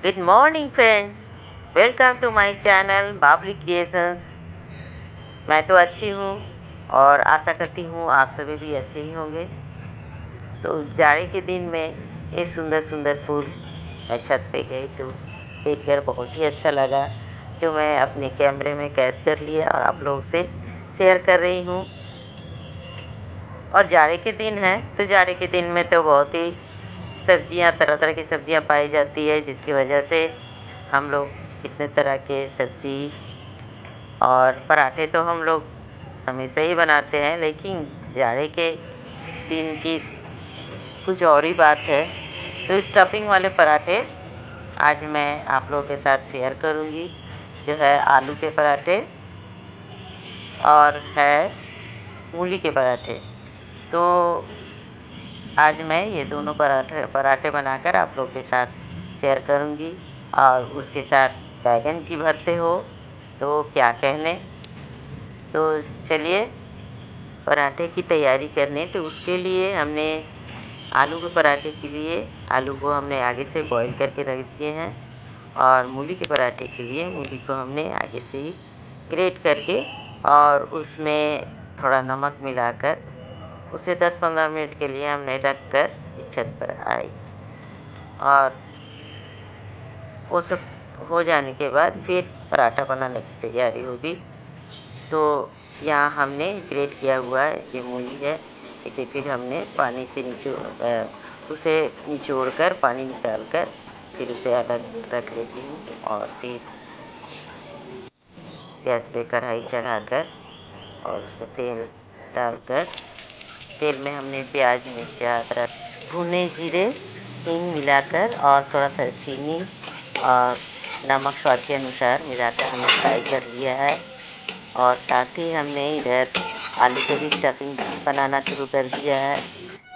Good morning friends, welcome to my channel Babli creations. मैं तो अच्छी हूँ और आशा करती हूँ आप सभी भी अच्छे ही होंगे। तो जाड़े के दिन में ये सुंदर सुंदर फूल मैं छत पे गई तो देखकर बहुत ही अच्छा लगा, जो मैं अपने कैमरे में कैद कर लिया और आप लोगों से शेयर कर रही हूँ। और जाड़े के दिन है तो जाड़े के दिन में तो बहुत ही सब्जियां, तरह तरह की सब्जियां पाई जाती है, जिसकी वजह से हम लोग कितने तरह के सब्जी और पराठे तो हम लोग हमेशा ही बनाते हैं, लेकिन जाड़े के दिन की कुछ और ही बात है। तो स्टफिंग वाले पराठे आज मैं आप लोगों के साथ शेयर करूंगी, जो है आलू के पराठे और है मूली के पराठे। तो आज मैं ये दोनों पराठे बनाकर आप लोग के साथ शेयर करूंगी। और उसके साथ बैगन की भरते हो तो क्या कहने। तो चलिए पराठे की तैयारी करने। तो उसके लिए हमने आलू के पराठे के लिए आलू को हमने आगे से बॉईल करके रख दिए हैं, और मूली के पराठे के लिए मूली को हमने आगे से ही ग्रेट करके और उसमें थोड़ा नमक मिलाकर उसे 10-15 मिनट के लिए हमने रख कर छत पर आई। और वो सब हो जाने के बाद फिर पराठा बनाने की तैयारी होगी। तो यहाँ हमने ग्रेट किया हुआ है, ये मूली है, इसे फिर हमने पानी से उसे निचोड़ कर पानी निकाल कर फिर उसे अलग रख लेती हूँ। और फिर गैस पे कढ़ाई चढ़ाकर और उसमें तेल डालकर तेल में हमने प्याज, मिर्चा, अदरक, भुने जीरे, हींग मिलाकर और थोड़ा सा चीनी और नमक स्वाद के अनुसार मिलाकर हमने फ्राई कर लिया है। और साथ ही हमने इधर आलू के भी स्टफिंग बनाना शुरू कर दिया है।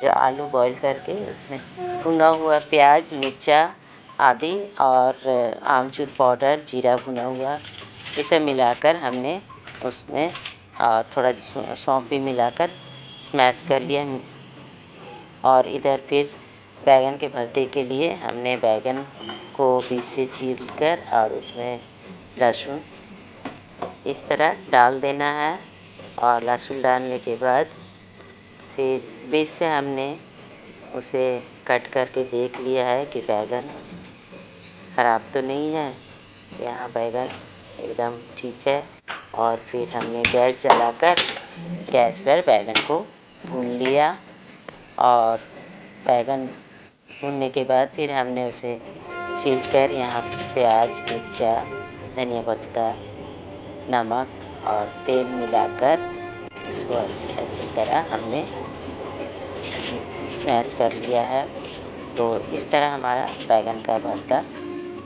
जो आलू बॉईल करके उसमें भुना हुआ प्याज, मिर्चा आदि और आमचूर पाउडर, जीरा भुना हुआ, इसे मिलाकर हमने उसमें थोड़ा सौंफ भी मिलाकर स्मैश कर लिया। और इधर फिर बैगन के भरते के लिए हमने बैगन को बीच से चीर कर और उसमें लहसुन इस तरह डाल देना है। और लहसुन डालने के बाद फिर बीच से हमने उसे कट करके देख लिया है कि बैगन ख़राब तो नहीं है। यहाँ बैगन एकदम ठीक है। और फिर हमने गैस जलाकर गैस पर बैगन को भून लिया। और बैगन भूनने के बाद फिर हमने उसे छीलकर यहाँ प्याज, मिर्चा, धनिया पत्ता, नमक और तेल मिलाकर उसको अच्छी तरह हमने स्मैश कर लिया है। तो इस तरह हमारा बैगन का भरता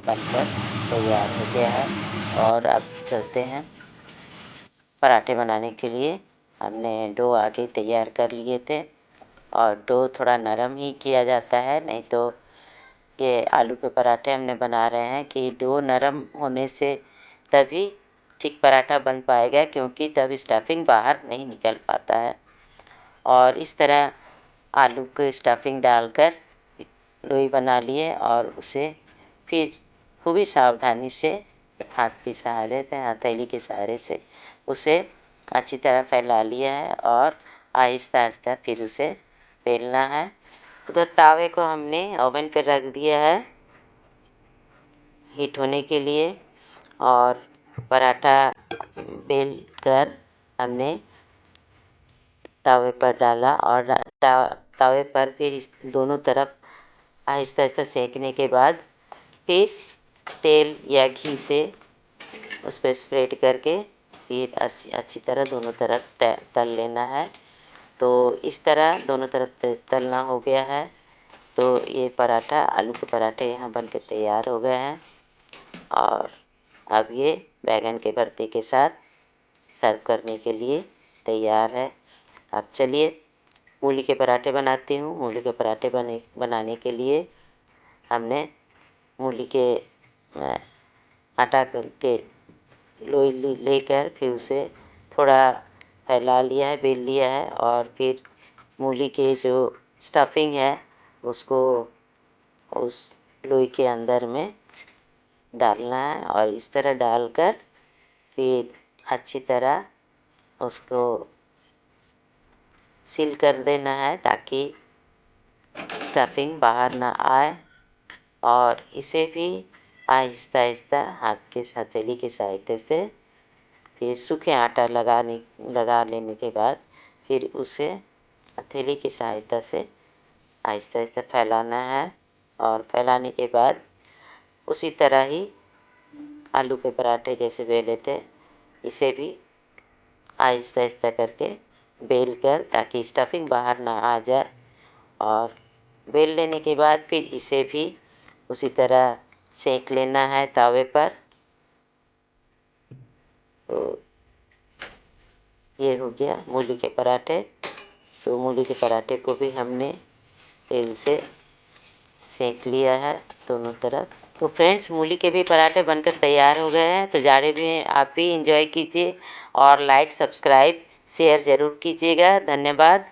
बनकर तैयार हो गया है। और अब चलते हैं पराठे बनाने के लिए। हमने डो आगे तैयार कर लिए थे, और डो थोड़ा नरम ही किया जाता है, नहीं तो ये आलू के पराठे हमने बना रहे हैं कि डो नरम होने से तभी ठीक पराठा बन पाएगा, क्योंकि तब स्टफिंग बाहर नहीं निकल पाता है। और इस तरह आलू को स्टफिंग डालकर लोई बना लिए और उसे फिर खूब सावधानी से हाथ के सहारे से, हथेली के सहारे से उसे अच्छी तरह फैला लिया है। और आहिस्ता आहिस्ता फिर उसे बेलना है। उधर तावे को हमने ओवन पर रख दिया है हीट होने के लिए। और पराठा बेल कर हमने तवे पर डाला और तवे पर फिर इस दोनों तरफ आहिस्ता आहिस्ता सेकने के बाद फिर तेल या घी से उस पर स्प्रेड करके फिर अच्छी तरह दोनों तरफ तल लेना है। तो इस तरह दोनों तरफ तलना हो गया है। तो ये पराठा, आलू के पराठे यहाँ बनकर तैयार हो गए हैं। और अब ये बैगन के भरते के साथ सर्व करने के लिए तैयार है। अब चलिए मूली के पराठे बनाती हूँ। मूली के पराठे बनाने के लिए हमने मूली के आटा करके लोई लेकर फिर उसे थोड़ा फैला लिया है, बेल लिया है। और फिर मूली के जो स्टफिंग है उसको उस लोई के अंदर में डालना है और इस तरह डालकर फिर अच्छी तरह उसको सील कर देना है ताकि स्टफिंग बाहर ना आए। और इसे भी आहिस्ता आहिस्ता हाथ के हथेली की सहायता से फिर सूखे आटा लगा लेने के बाद फिर उसे हथेली की सहायता से आहिस्ता आहिस्ता फैलाना है। और फैलाने के बाद उसी तरह ही आलू के पराठे जैसे बेले थे इसे भी आहिस्ता आहिस्ता करके बेल कर ताकि स्टफिंग बाहर ना आ जाए। और बेल लेने के बाद फिर इसे भी उसी तरह सेक लेना है तवे पर। तो ये हो गया मूली के पराठे। तो मूली के पराठे को भी हमने तेल से सेक लिया है दोनों तरफ। तो फ्रेंड्स, मूली के भी पराठे बनकर तैयार हो गए हैं। तो जाड़े में आप भी इंजॉय कीजिए और लाइक सब्सक्राइब शेयर ज़रूर कीजिएगा। धन्यवाद।